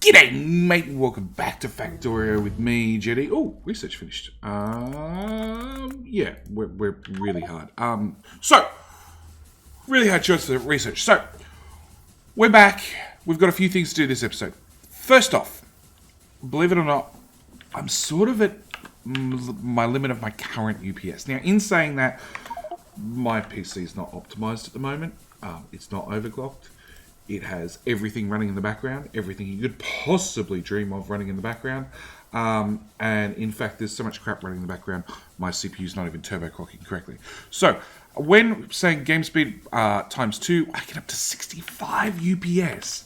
G'day, mate, and welcome back to Factorio with me, Jetty. Oh, research finished. Yeah, we're really hard. Really hard choice for research. So, we're back. We've got a few things to do this episode. First off, believe it or not, I'm sort of at my limit of my current UPS. Now, in saying that, my PC is not optimized at the moment. It's not overclocked. It has everything running in the background, everything you could possibly dream of running in the background. And in fact, there's so much crap running in the background, my CPU's not even turbo clocking correctly. So, when saying game speed times 2, I get up to 65 UPS.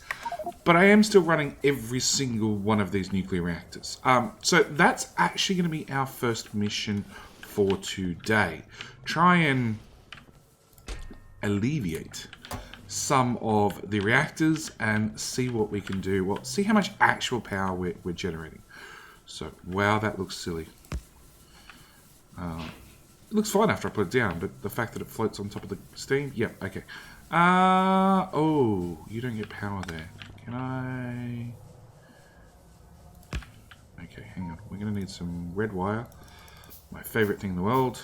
But I am still running every single one of these nuclear reactors. So that's actually going to be our first mission for today. Try and alleviate some of the reactors and see what we can do. Well, see how much actual power we're generating. So, wow, that looks silly. It looks fine after I put it down, but the fact that it floats on top of the steam, yep, yeah, okay. Oh, you don't get power there. Can I? Okay, hang on. We're going to need some red wire. My favorite thing in the world.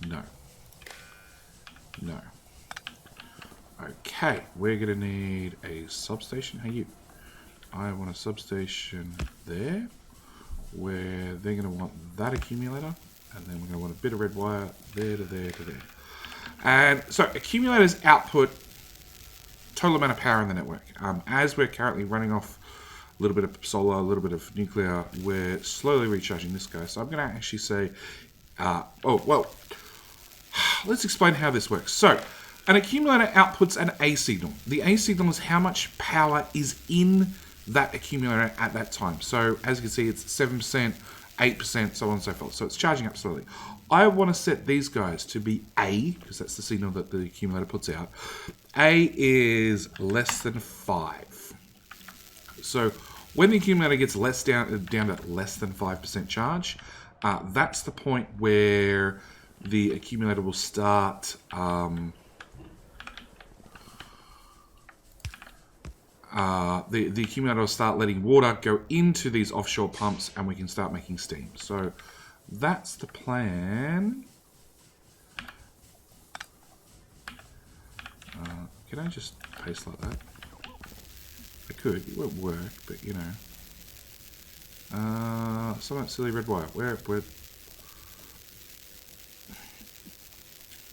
No. No. Okay, we're going to need a substation. Hey, you. I want a substation there, where they're going to want that accumulator, and then we're going to want a bit of red wire there to there to there. And so, accumulators output total amount of power in the network. As we're currently running off a little bit of solar, a little bit of nuclear, we're slowly recharging this guy. So I'm going to actually say, let's explain how this works. So, an accumulator outputs an A signal. The A signal is how much power is in that accumulator at that time. So, as you can see, it's 7%, 8%, so on and so forth. So, it's charging up slowly. I want to set these guys to be A, because that's the signal that the accumulator puts out. A is less than 5. So, when the accumulator gets down to less than 5% charge, that's the point where the accumulator will start the accumulator will start letting water go into these offshore pumps, and we can start making steam. So that's the plan. Can I just paste like that? I could. It won't work, but you know. Some of that silly red wire. Where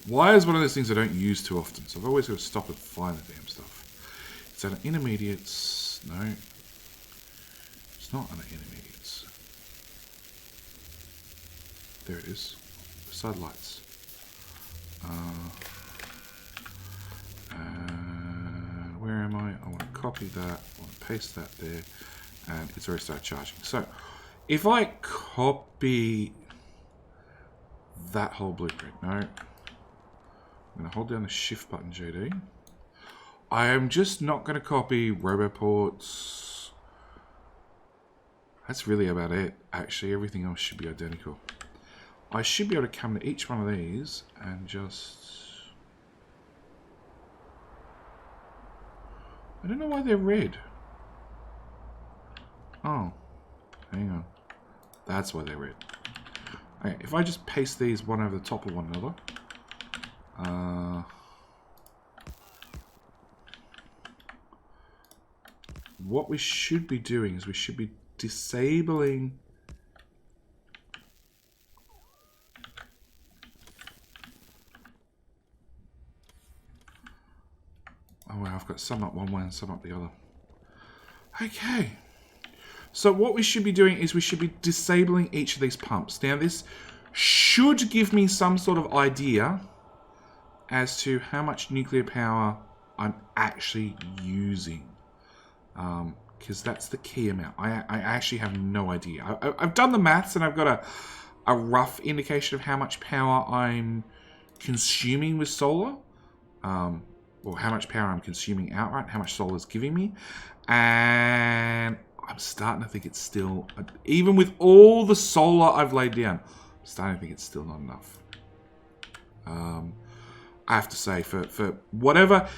Wire is one of those things I don't use too often, so I've always got to stop and find the damn stuff. It's an intermediates. No. It's not an intermediates. There it is. Beside lights. And where am I? I want to copy that. I want to paste that there. And it's already started charging. So, if I copy that whole blueprint. No. I'm going to hold down the shift button, JD. I am just not going to copy roboports. That's really about it. Actually, everything else should be identical. I should be able to come to each one of these and just... I don't know why they're red. Oh, hang on. That's why they're red. Okay, if I just paste these one over the top of one another... what we should be doing is we should be disabling oh wow, I've got some up one way and some up the other. Okay, so what we should be doing is we should be disabling each of these pumps. Now this should give me some sort of idea as to how much nuclear power I'm actually using. Because that's the key amount. I actually have no idea. I've done the maths and I've got a rough indication of how much power I'm consuming with solar. Or how much power I'm consuming outright, how much solar is giving me. And I'm starting to think it's still, even with all the solar I've laid down, I'm starting to think it's still not enough. I have to say, for whatever,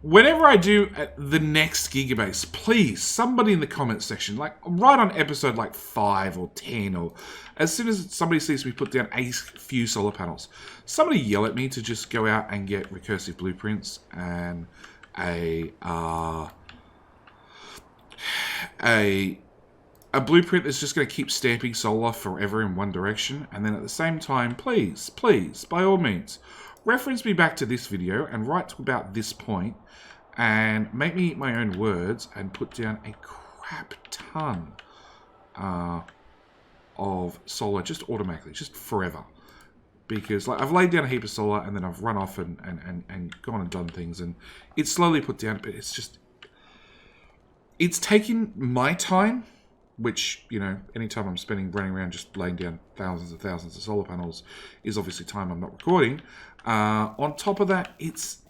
whenever I do the next Gigabase, please, somebody in the comments section, like right on episode like 5 or 10, or as soon as somebody sees me put down a few solar panels, somebody yell at me to just go out and get recursive blueprints and a blueprint that's just going to keep stamping solar forever in one direction. And then at the same time, please, by all means, reference me back to this video and write to about this point and make me eat my own words and put down a crap ton of solar just automatically, just forever. Because like I've laid down a heap of solar and then I've run off and gone and done things, and it's slowly put down, but it's taking my time, which, you know, anytime I'm spending running around just laying down thousands and thousands of solar panels is obviously time I'm not recording. On top of that, it's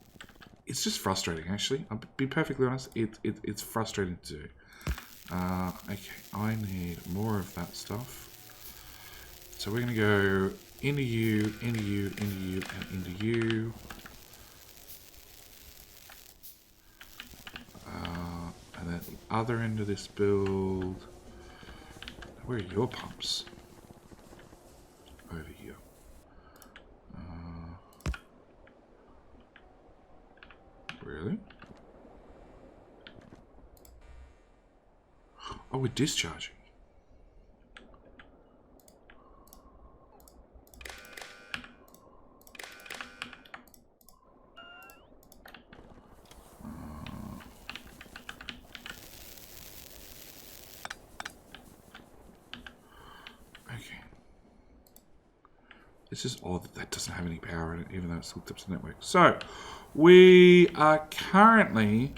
just frustrating, actually. I'll be perfectly honest, it's frustrating to do. Okay, I need more of that stuff. So we're going to go into you, into you, into you, and into you. And then the other end of this build. Where are your pumps? Over here. Really? Oh, we're discharging. It's just odd that that doesn't have any power in it, even though it's hooked up to the network. So, we are currently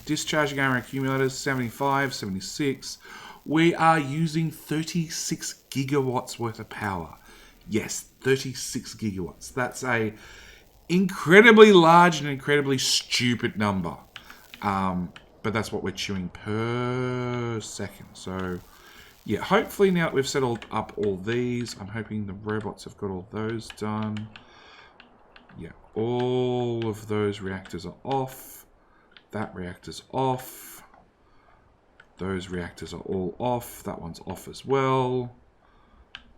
discharging our accumulators, 75, 76. We are using 36 gigawatts worth of power. Yes, 36 gigawatts. That's a incredibly large and incredibly stupid number. But that's what we're chewing per second. So, yeah, hopefully now that we've settled up all these, I'm hoping the robots have got all those done. Yeah, all of those reactors are off. That reactor's off. Those reactors are all off. That one's off as well.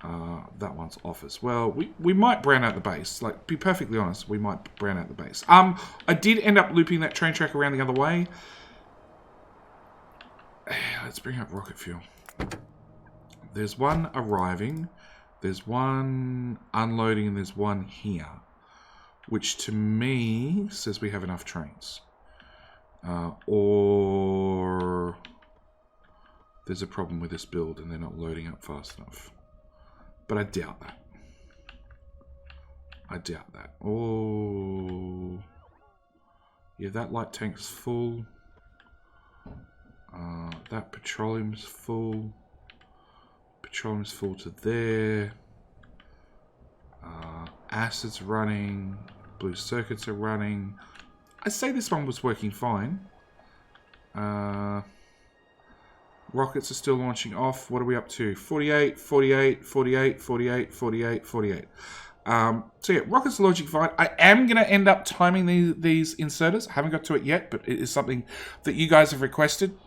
That one's off as well. We might brown out the base. Like, be perfectly honest, we might brown out the base. I did end up looping that train track around the other way. Let's bring up rocket fuel. There's one arriving, there's one unloading, and there's one here, which to me says we have enough trains. Or there's a problem with this build and they're not loading up fast enough. But I doubt that. I doubt that. Oh, yeah, that light tank's full. That petroleum's full. Petroleum's full to there. Acid's running. Blue circuits are running. I say this one was working fine. Rockets are still launching off. What are we up to? 48, 48, 48, 48, 48, 48. So yeah, rockets are launching fine. I am going to end up timing these inserters. I haven't got to it yet, but it is something that you guys have requested.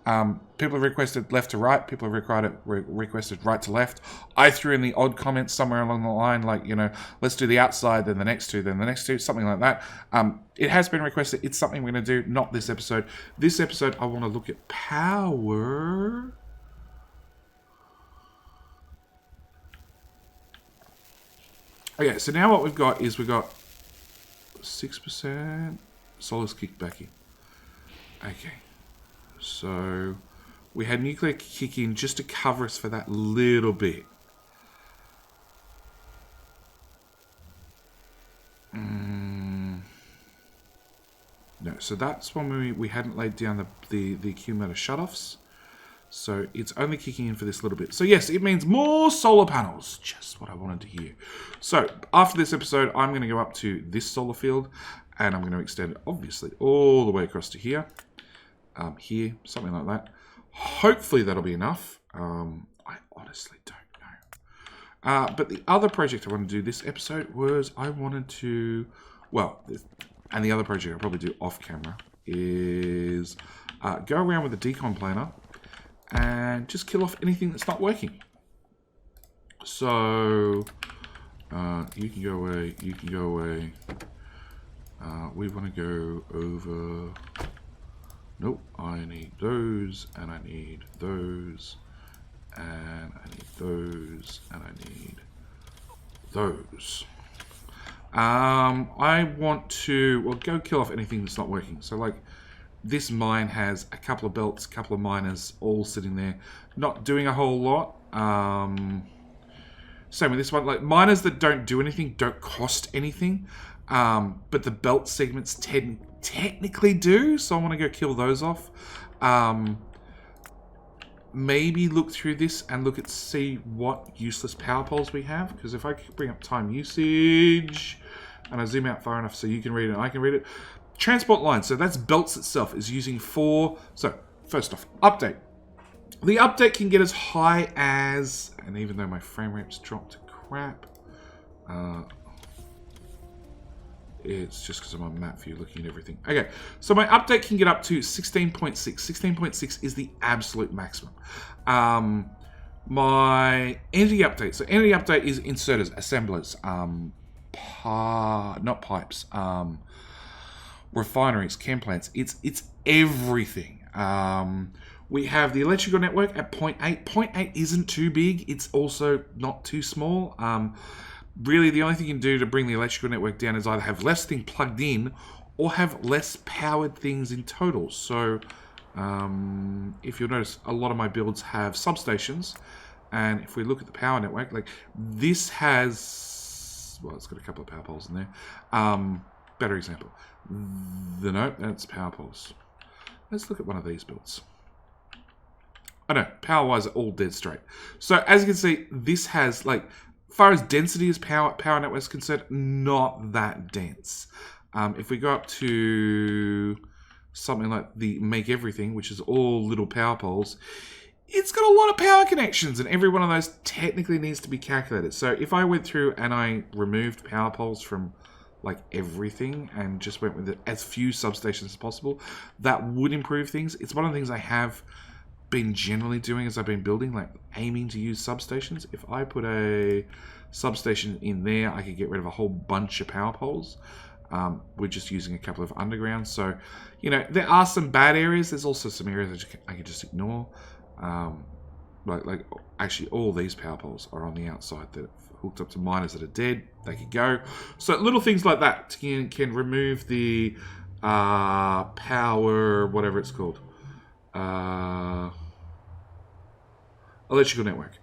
People have requested left to right. People have requested right to left. I threw in the odd comments somewhere along the line, like, you know, let's do the outside, then the next two, then the next two, something like that. It has been requested. It's something we're going to do, not this episode. This episode, I want to look at power. Okay, so now what we've got is we've got 6%. Solar's kicked back in. Okay. So we had nuclear kick in just to cover us for that little bit. No, so that's when we hadn't laid down the accumulator shutoffs. So it's only kicking in for this little bit. So yes, it means more solar panels. Just what I wanted to hear. So after this episode, I'm going to go up to this solar field and I'm going to extend it obviously all the way across to here. Here, something like that. Hopefully that'll be enough. I honestly don't know. But the other project I wanted to do this episode was I wanted to, well, and the other project I'll probably do off camera, is go around with the decon planner and just kill off anything that's not working. So you can go away, you can go away. We want to go over. Nope, I need those, and I need those, and I need those, and I need those. I want to, well, go kill off anything that's not working. So like this mine has a couple of belts, a couple of miners all sitting there, not doing a whole lot. Same with this one, like miners that don't do anything don't cost anything, but the belt segments technically do, so I want to go kill those off. Maybe look through this and look at see what useless power poles we have, because if I bring up time usage and I zoom out far enough so you can read it and I can read it. Transport lines, so that's belts itself, is using 4. So first off, update. The update can get as high as, and even though my frame rate's dropped to crap, it's just because I'm on map view looking at everything. Okay, so my update can get up to 16.6. 16.6 is the absolute maximum. My entity update. So entity update is inserters, assemblers, not pipes, refineries, chem plants. It's everything. We have the electrical network at 0.8. 0.8 isn't too big. It's also not too small. Really, the only thing you can do to bring the electrical network down is either have less things plugged in or have less powered things in total. So, if you'll notice, a lot of my builds have substations. And if we look at the power network, like this has, well, it's got a couple of power poles in there. Better example. No, that's power poles. Let's look at one of these builds. I know, power-wise, are all dead straight. So, as you can see, this has, like, as far as density as power network is concerned, not that dense. If we go up to something like the Make Everything, which is all little power poles, it's got a lot of power connections, and every one of those technically needs to be calculated. So if I went through and I removed power poles from like everything and just went with as few substations as possible, that would improve things. It's one of the things I have been generally doing as I've been building, like aiming to use substations. If I put a substation in there, I could get rid of a whole bunch of power poles. We're just using a couple of undergrounds. So, you know, there are some bad areas. There's also some areas that I can just ignore. Like actually all these power poles are on the outside that are hooked up to miners that are dead. They could go. So little things like that can remove the power, whatever it's called. Electrical network.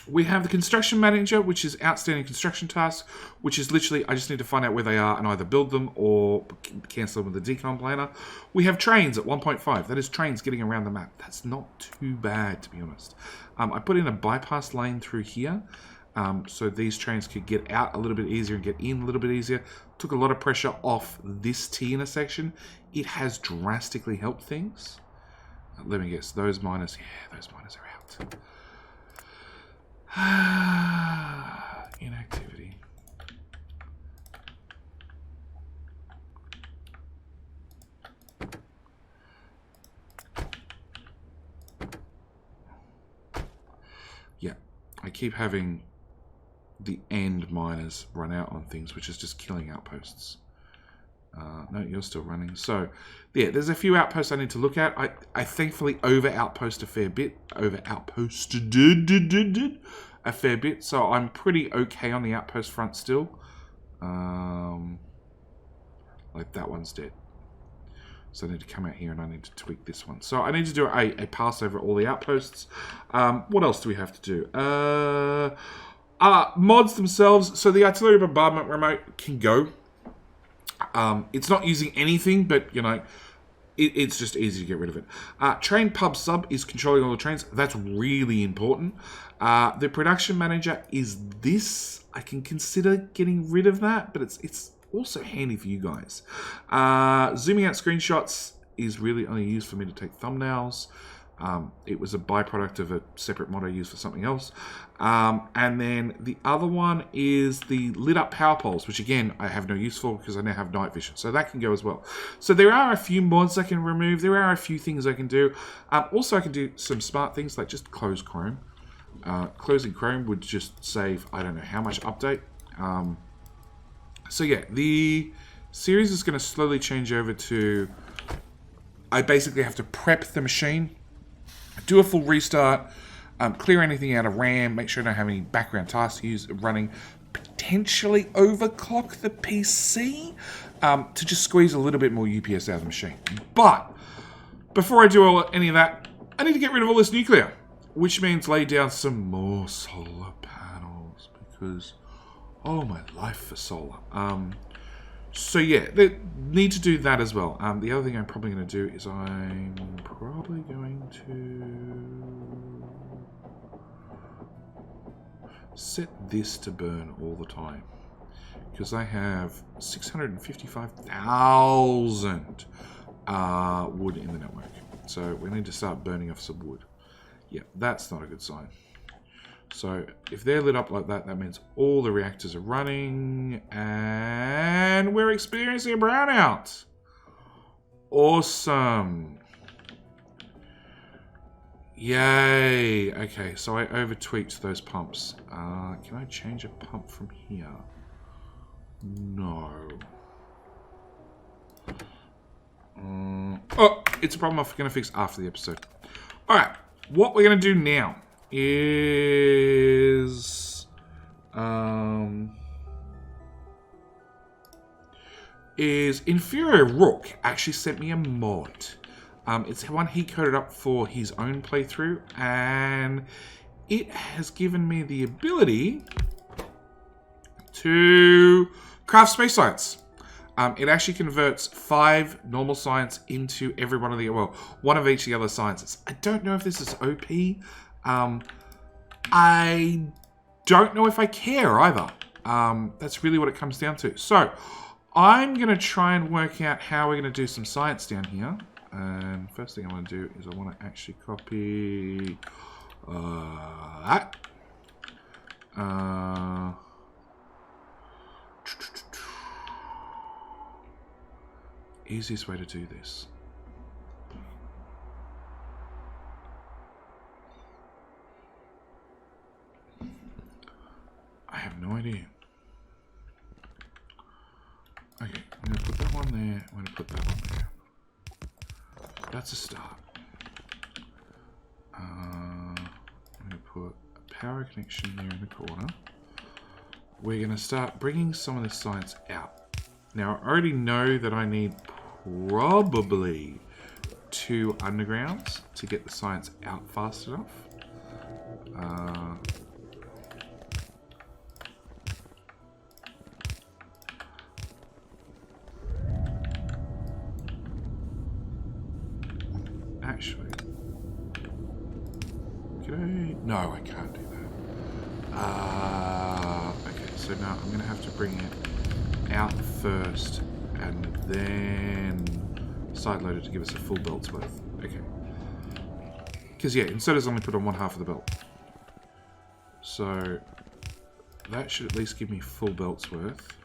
We have the construction manager, which is outstanding construction tasks, which is literally I just need to find out where they are and either build them or cancel them with the decon planner. We have trains at 1.5. That is trains getting around the map. That's not too bad, to be honest. I put in a bypass lane through here, so these trains could get out a little bit easier and get in a little bit easier. Took a lot of pressure off this T intersection. It has drastically helped things. Let me guess, those miners, yeah, those miners are out. Inactivity. Yeah, I keep having the end miners run out on things, which is just killing outposts. No, you're still running. So, yeah, there's a few outposts I need to look at. I thankfully over-outpost a fair bit. Over-outposted a fair bit. So I'm pretty okay on the outpost front still. Like that one's dead. So I need to come out here and I need to tweak this one. So I need to do a pass over all the outposts. What else do we have to do? Mods themselves. So the Artillary Bombardment remote can go. It's not using anything, but, you know, it's just easy to get rid of it. Train pub sub is controlling all the trains. That's really important. The production manager is this. I can consider getting rid of that, but it's also handy for you guys. Zooming out screenshots is really only used for me to take thumbnails. It was a byproduct of a separate mod I used for something else. And then the other one is the lit up power poles, which again, I have no use for because I now have night vision. So that can go as well. So there are a few mods I can remove. There are a few things I can do. Also, I can do some smart things like just close Chrome. Closing Chrome would just save, I don't know how much update. So yeah, the series is going to slowly change over to, I basically have to prep the machine, do a full restart, clear anything out of RAM, make sure I don't have any background tasks running, potentially overclock the PC to just squeeze a little bit more UPS out of the machine. But before I do any of that, I need to get rid of all this nuclear, which means lay down some more solar panels because, oh my life for solar. So yeah, they need to do that as well. The other thing I'm probably going to do is I'm probably going to set this to burn all the time. Because I have 655,000 wood in the network. So we need to start burning off some wood. Yeah, that's not a good sign. So if they're lit up like that, that means all the reactors are running and we're experiencing a brownout. Awesome. Yay. Okay, so I over tweaked those pumps. Can I change a pump from here? No. Oh, it's a problem I'm going to fix after the episode. All right, what we're going to do now is Inferior Rook actually sent me a mod. It's one he coded up for his own playthrough, and it has given me the ability to craft space science. It actually converts 5 normal science into every one of the, well, one of each of the other sciences. I don't know if this is OP. I don't know if I care either. That's really what it comes down to. So I'm going to try and work out how we're going to do some science down here. And first thing I want to do is I want to actually copy that. Easiest way to do this. I have no idea. Okay, I'm going to put that one there. I'm going to put that one there. That's a start. I'm going to put a power connection there in the corner. We're going to start bringing some of this science out. Now, I already know that I need probably 2 undergrounds to get the science out fast enough. Actually, can I? No, I can't do that. Okay, so now I'm going to have to bring it out first and then side load it to give us a full belt's worth. Okay. Because yeah, inserters only put on 1/2 of the belt. So that should at least give me full belt's worth.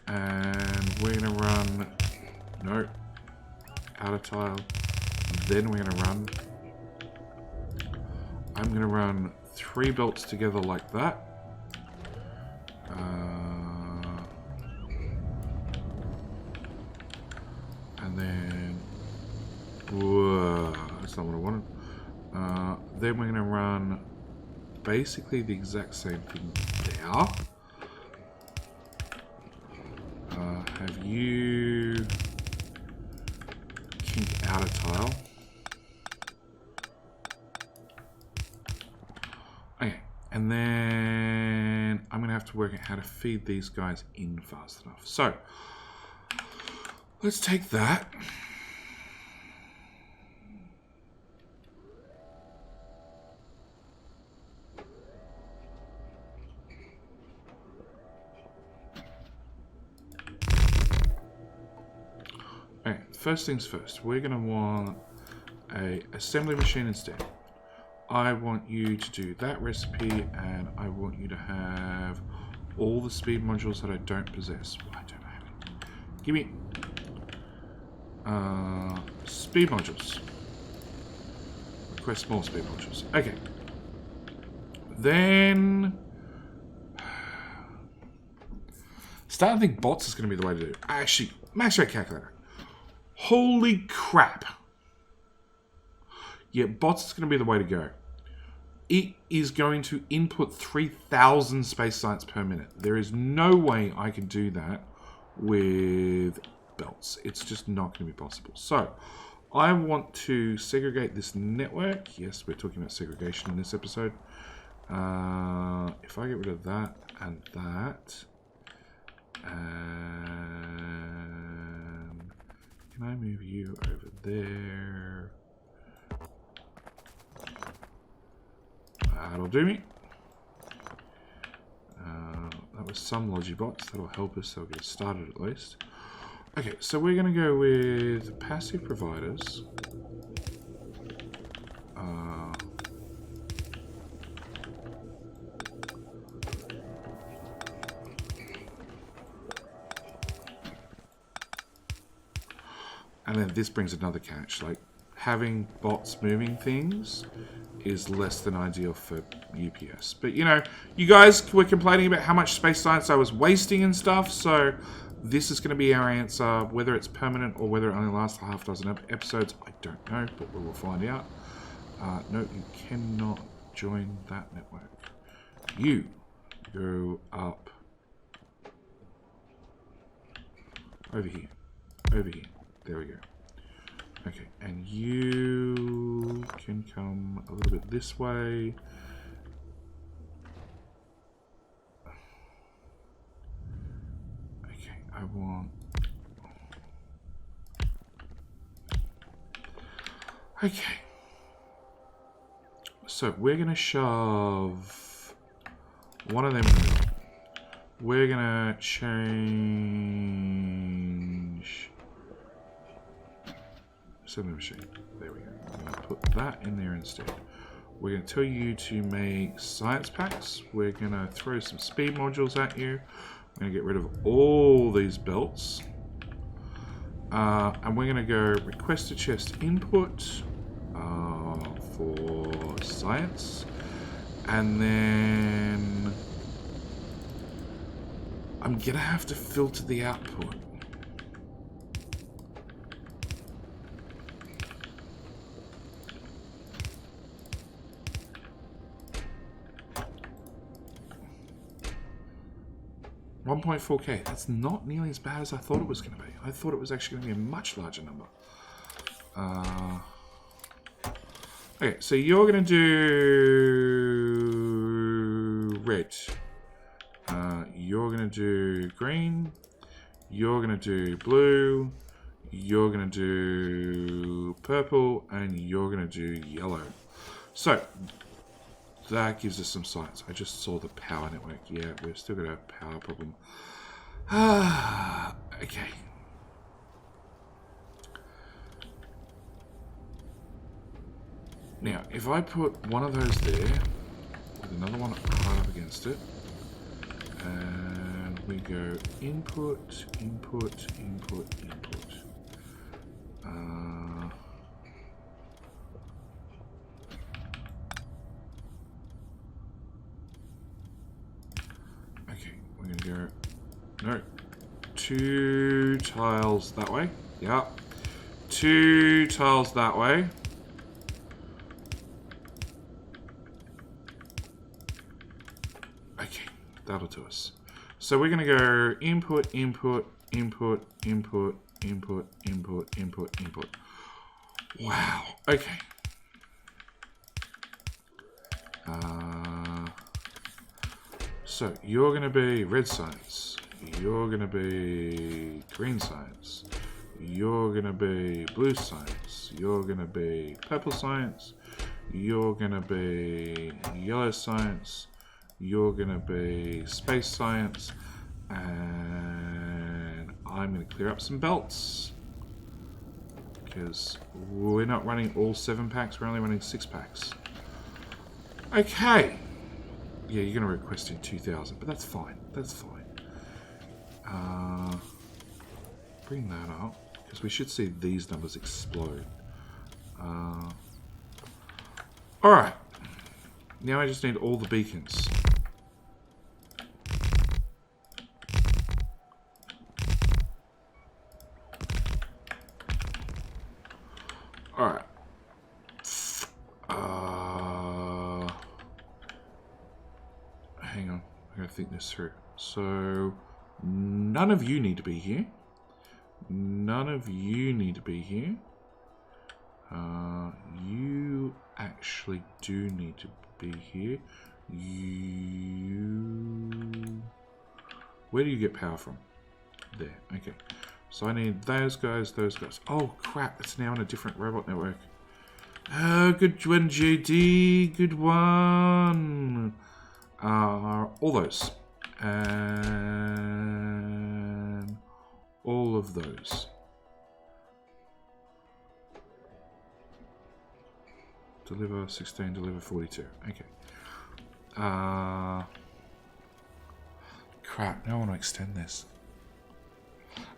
And we're going to run, no, outer tile. Then we're going to run, I'm going to run 3 belts together like that. And then, whoa, that's not what I wanted. Then we're going to run basically the exact same thing there. Have you kink outer tile. Okay, and then I'm going to have to work out how to feed these guys in fast enough. So, let's take that. Okay, first things first, we're going to want a assembly machine instead. I want you to do that recipe, and I want you to have all the speed modules that I don't possess. I don't have it. Give me speed modules. Request more speed modules. Okay. Then starting to think bots is going to be the way to do it. Actually, max rate calculator. Holy crap. Yeah, bots is going to be the way to go. It is going to input 3,000 space science per minute. There is no way I can do that with belts. It's just not going to be possible. So, I want to segregate this network. Yes, we're talking about segregation in this episode. If I get rid of that and that, and can I move you over there? That'll do me. That was some Logibots. That'll help us. That'll get us started at least. Okay, so we're going to go with passive providers. And then this brings another catch. Like, having bots moving things is less than ideal for UPS. But, you know, you guys were complaining about how much space science I was wasting and stuff, so this is going to be our answer. Whether it's permanent or whether it only lasts a half dozen episodes, I don't know, but we will find out. No, you cannot join that network. You go up over here. Over here. There we go. Okay, and you can come a little bit this way. Okay, I want... Okay. So we're going to shove one of them. We're going to change... assembly machine. There we go. I'm going to put that in there instead. We're going to tell you to make science packs. We're going to throw some speed modules at you. We're going to get rid of all these belts. And we're going to go request a chest input for science. And then I'm going to have to filter the output. $1.4K. That's not nearly as bad as I thought it was going to be. I thought it was actually going to be a much larger number. Okay, so you're going to do red. You're going to do green. You're going to do blue. You're going to do purple. And you're going to do yellow. So that gives us some science. I just saw the power network. Yeah, we've still got a power problem. Okay. Now, if I put one of those there, with another one right up against it, and we go input, input, input, input. Okay, we're going to go, no, 2 tiles that way. Yeah. 2 tiles that way. Okay, that'll do us. So we're going to go input, input, input, input, input, input, input, input. Wow. Okay. So you're going to be red science. You're going to be green science. You're going to be blue science. You're going to be purple science. You're going to be yellow science. You're going to be space science. And I'm going to clear up some belts. because we're not running all 7 packs, we're only running 6 packs. Okay. Yeah, you're going to request in 2,000, but that's fine. That's fine. Bring that up, because we should see these numbers explode. Alright. Now I just need all the beacons. Alright. Hang on. I'm going to think this through. So, none of you need to be here. None of you need to be here. You actually do need to be here. You... Where do you get power from? There, okay. So I need those guys, those guys. Oh crap, it's now in a different robot network. Oh, good one, JD. Good one. All those. And all of those. Deliver 16, deliver 42. Okay. Crap, now I want to extend this.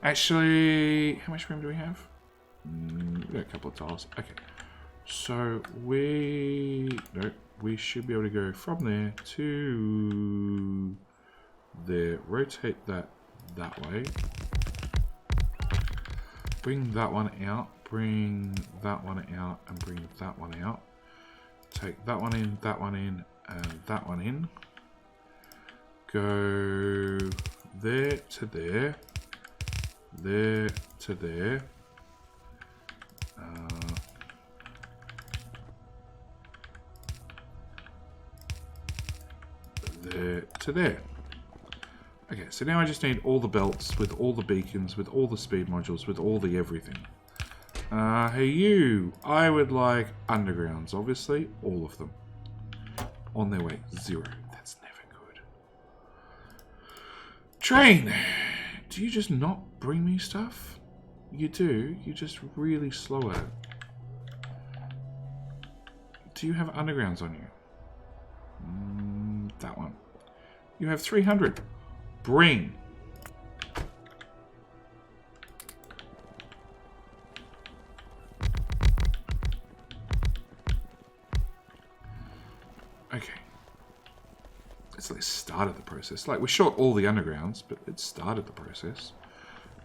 Actually, how much room do we have? We've got a couple of tiles. Okay. So we should be able to go from there to there. Rotate that way. Bring that one out. Bring that one out, and bring that one out. Take that one in, and that one in. Go there to there. There to there. There to there. Okay, so now I just need all the belts with all the beacons, with all the speed modules, with all the everything. Hey you, I would like undergrounds, obviously, all of them. On their way, 0. That's never good. Train! Do you just not bring me stuff? You do, you're just really slow at it. Do you have undergrounds on you? That one. You have 300. Bring. Okay. It's like started the process. Like, we shot all the undergrounds, but it started the process.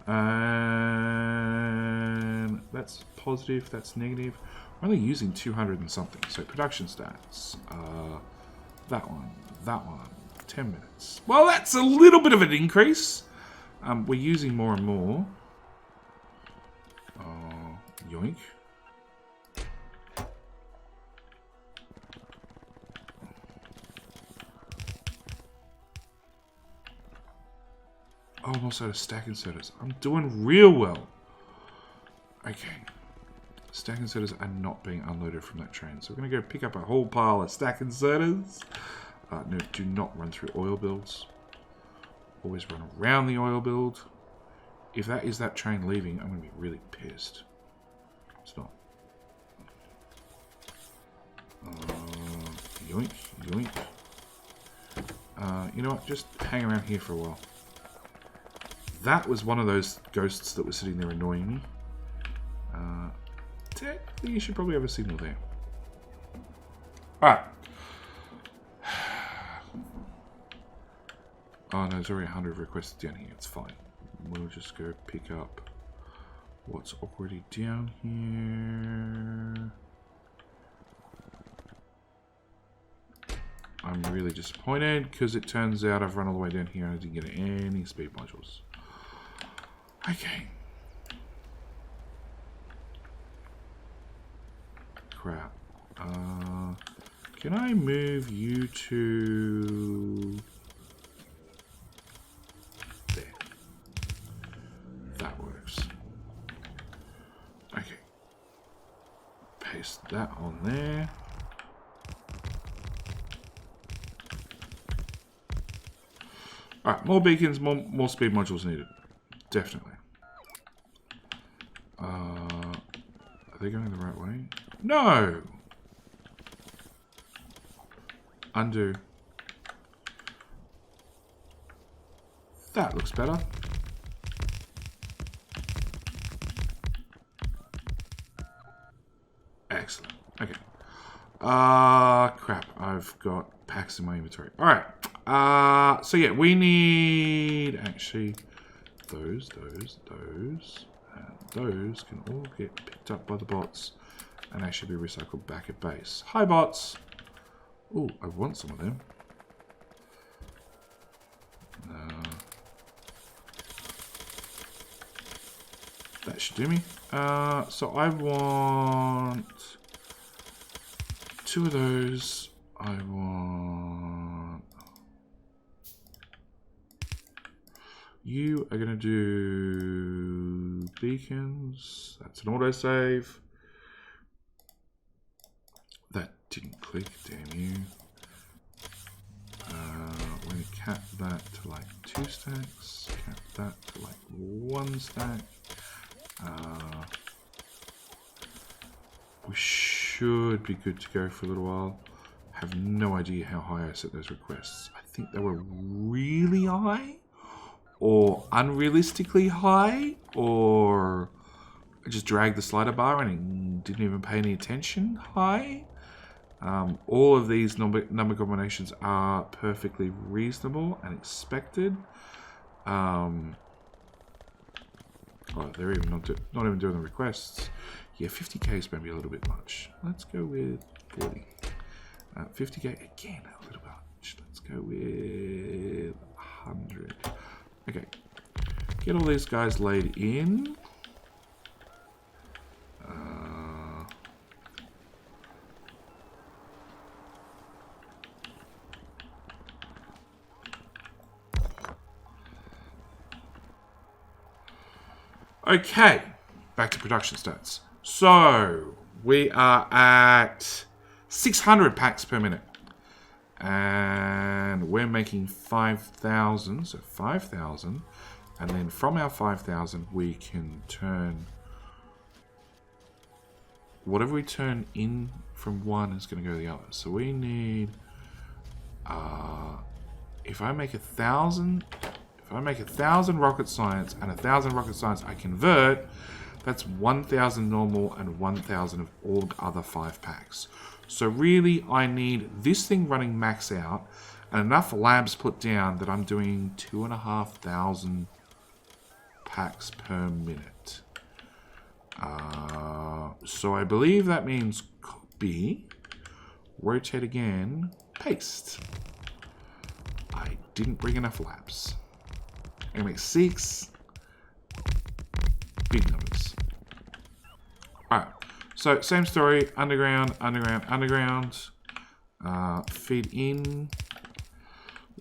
And that's positive, that's negative. We're only using 200 and something. So production stats. That one, 10 minutes. Well, that's a little bit of an increase. We're using more and more. Yoink. Oh, I'm also a stack inserters. I'm doing real well. Okay. Stack inserters are not being unloaded from that train. So we're going to go pick up a whole pile of stack inserters. No, do not run through oil builds. Always run around the oil build. If that is that train leaving, I'm going to be really pissed. It's not. Yoink, yoink. You know what? Just hang around here for a while. That was one of those ghosts that was sitting there annoying me. Technically, you should probably have a signal there. Alright. Oh no, there's already 100 requests down here. It's fine. We'll just go pick up what's already down here. I'm really disappointed because it turns out I've run all the way down here and I didn't get any speed modules. Okay. Crap. Can I move you to there? That works. Okay. Paste that on there. Alright, more beacons, more speed modules needed. Definitely. they going the right way? No! Undo. That looks better. Excellent. Okay. Crap. I've got packs in my inventory. Alright. So yeah, we need actually those. And those can all get picked up by the bots and actually be recycled back at base. Hi, bots. Oh, I want some of them. That should do me. So I want 2 of those. I want... You are going to do beacons. That's an autosave. That didn't click, damn you. We're going to cap that to like 2 stacks. Cap that to like 1 stack. We should be good to go for a little while. Have no idea how high I set those requests. I think they were really high, or unrealistically high, or I just dragged the slider bar and didn't even pay any attention high. All of these number combinations are perfectly reasonable and expected. Oh, they're even not even doing the requests. Yeah, 50k is maybe a little bit much. Let's go with 40. 50k again, a little bit much. Let's go with 100. Okay, get all these guys laid in. Okay, back to production stats. So, we are at 600 packs per minute. And we're making 5,000, so 5,000. And then from our 5,000, we can turn... Whatever we turn in from one is going to go to the other. So we need... if I make 1,000... If I make 1,000 rocket science and 1,000 rocket science I convert, that's 1,000 normal and 1,000 of all other 5 packs. So really I need this thing running max out and enough labs put down that I'm doing 2,500 packs per minute. So I believe that means copy, rotate again, paste. I didn't bring enough labs. I'm gonna make 6 big numbers. Alright, so same story, underground, feed in.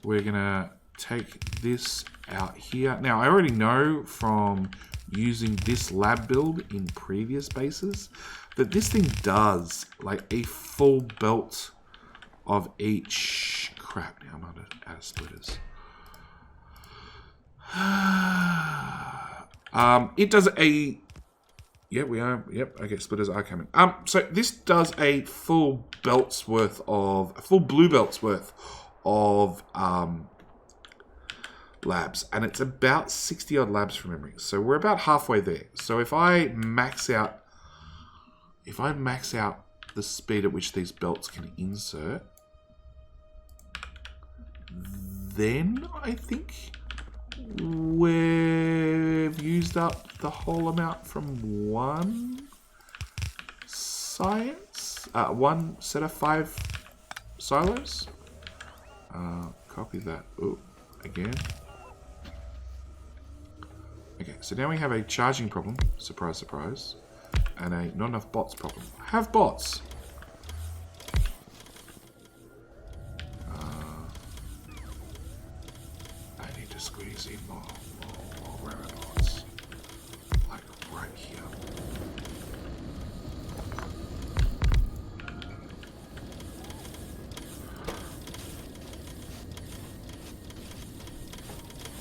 We're gonna take this out here. Now I already know from using this lab build in previous bases that this thing does like a full belt of each... Crap, now I'm out of splitters. It does a... Yeah, we are. Yep, okay, splitters are coming. So this does a full belt's worth of... A full blue belt's worth of labs. And it's about 60 odd labs from memory. So we're about halfway there. So if I max out... If I max out the speed at which these belts can insert... Then I think... We've used up the whole amount from one science, one set of 5 silos. Copy that. Oh, again. Okay, so now we have a charging problem. Surprise, surprise. And a not enough bots problem. Have bots. Squeeze in more robots, like right here.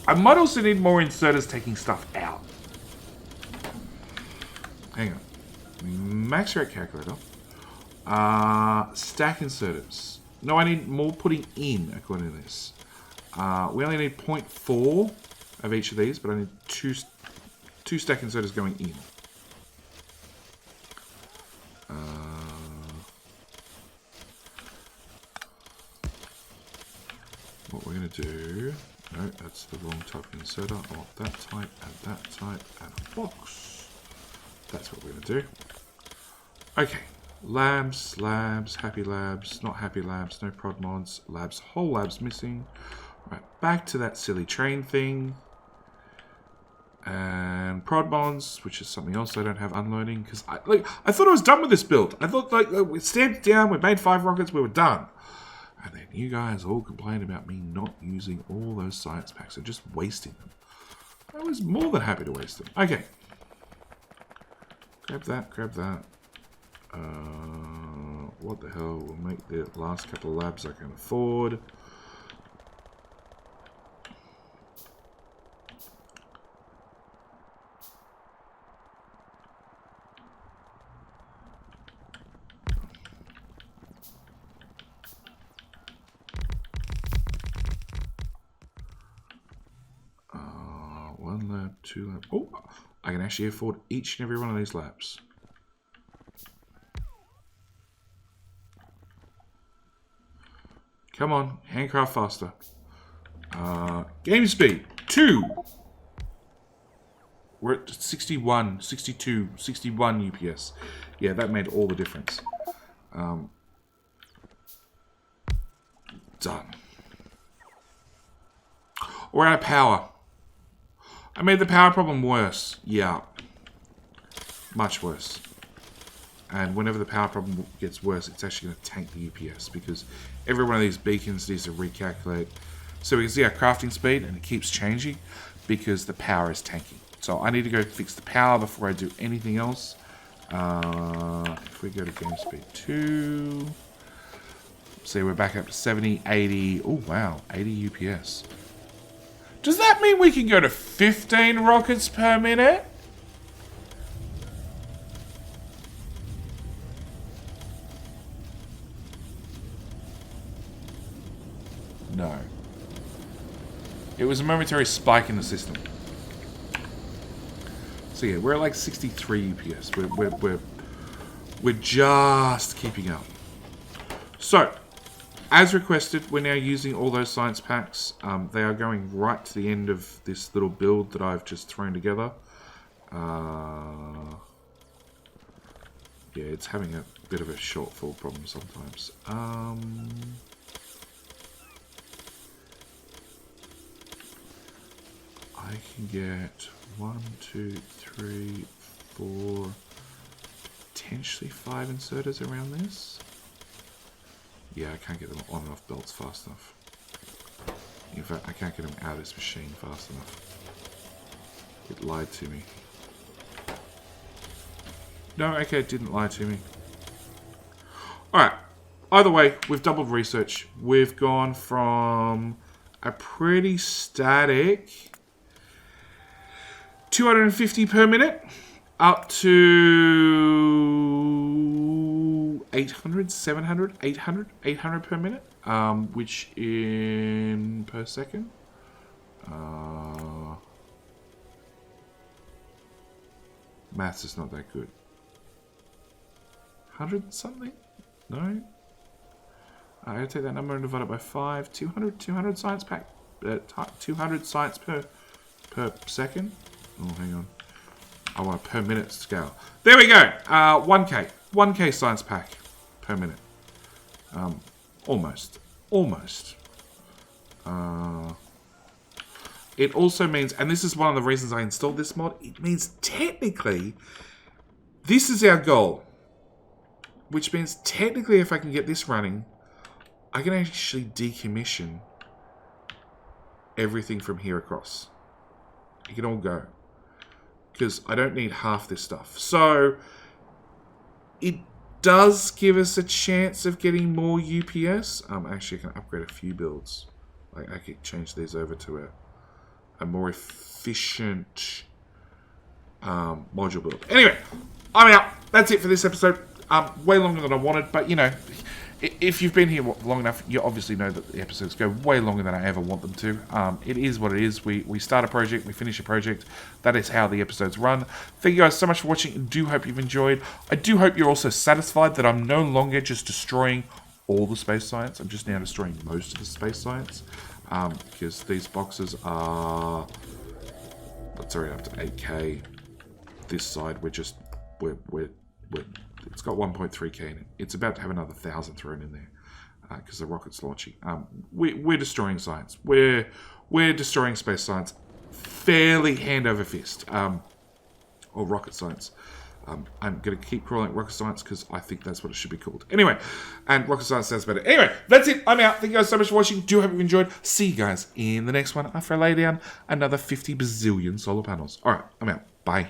I might also need more inserters taking stuff out. Hang on. max rate calculator. Stack inserters. No, I need more putting in, according to this. We only need 0.4 of each of these, but I need two stack inserters going in. What we're going to do... No, that's the wrong type of inserter. I want that type, and that type, and a box. That's what we're going to do. Okay. Labs, happy labs, not happy labs, no prod mods, labs, whole labs missing. Right, back to that silly train thing. And prod mods, which is something else I don't have unloading, because I thought I was done with this build. I thought we stamped down, we made 5 rockets, we were done. And then you guys all complained about me not using all those science packs and just wasting them. I was more than happy to waste them. Okay. Grab that, grab that. What the hell? We'll make the last couple of labs I can afford. One lab, 2 labs. Oh, I can actually afford each and every one of these labs. Come on, handcraft faster. Game speed, 2. We're at 61, 62, 61 UPS. Yeah, that made all the difference. Done. We're out of power. I made the power problem worse. Yeah. Much worse. And whenever the power problem gets worse, it's actually going to tank the UPS because every one of these beacons needs to recalculate. So we can see our crafting speed and it keeps changing because the power is tanking. So I need to go fix the power before I do anything else. If we go to game speed 2, see we're back up to 70, 80. Oh wow, 80 UPS. Does that mean we can go to 15 rockets per minute? No. It was a momentary spike in the system. So yeah, we're at like 63 UPS. We're just keeping up. So, as requested, we're now using all those science packs. They are going right to the end of this little build that I've just thrown together. Yeah, it's having a bit of a shortfall problem sometimes. I can get 1, 2, 3, 4, potentially 5 inserters around this. Yeah, I can't get them on and off belts fast enough. In fact, I can't get them out of this machine fast enough. It lied to me. No, okay, it didn't lie to me. Alright, either way, we've doubled research. We've gone from a pretty static 250 per minute up to 800, 700, 800 per minute, which in per second. Maths is not that good. 100 something? No? I'm going to take that number and divide it by 5. 200 science pack. 200 science per second. Oh, hang on. I want a per minute scale. There we go. 1K. 1K science pack per minute. Almost. It also means, and this is one of the reasons I installed this mod, it means technically this is our goal. Which means technically if I can get this running, I can actually decommission everything from here across. It can all go. Because I don't need half this stuff. So, it does give us a chance of getting more UPS. Actually, I can upgrade a few builds. Like, I could change these over to a more efficient module build. Anyway, I'm out. That's it for this episode. Way longer than I wanted, but you know, if you've been here long enough, you obviously know that the episodes go way longer than I ever want them to. It is what it is. We start a project, we finish a project. That is how the episodes run. Thank you guys so much for watching. I do hope you've enjoyed. I do hope you're also satisfied that I'm no longer just destroying all the space science. I'm just now destroying most of the space science. Because these boxes are... That's already up to 8K. This side, it's got 1.3K in it. It's about to have another 1,000 thrown in there because the rocket's launching. We're destroying science. We're destroying space science fairly hand over fist. Or rocket science. I'm going to keep calling it rocket science because I think that's what it should be called. Anyway, and rocket science sounds better. Anyway, that's it. I'm out. Thank you guys so much for watching. Do hope you enjoyed. See you guys in the next one after I lay down another 50 bazillion solar panels. All right, I'm out. Bye.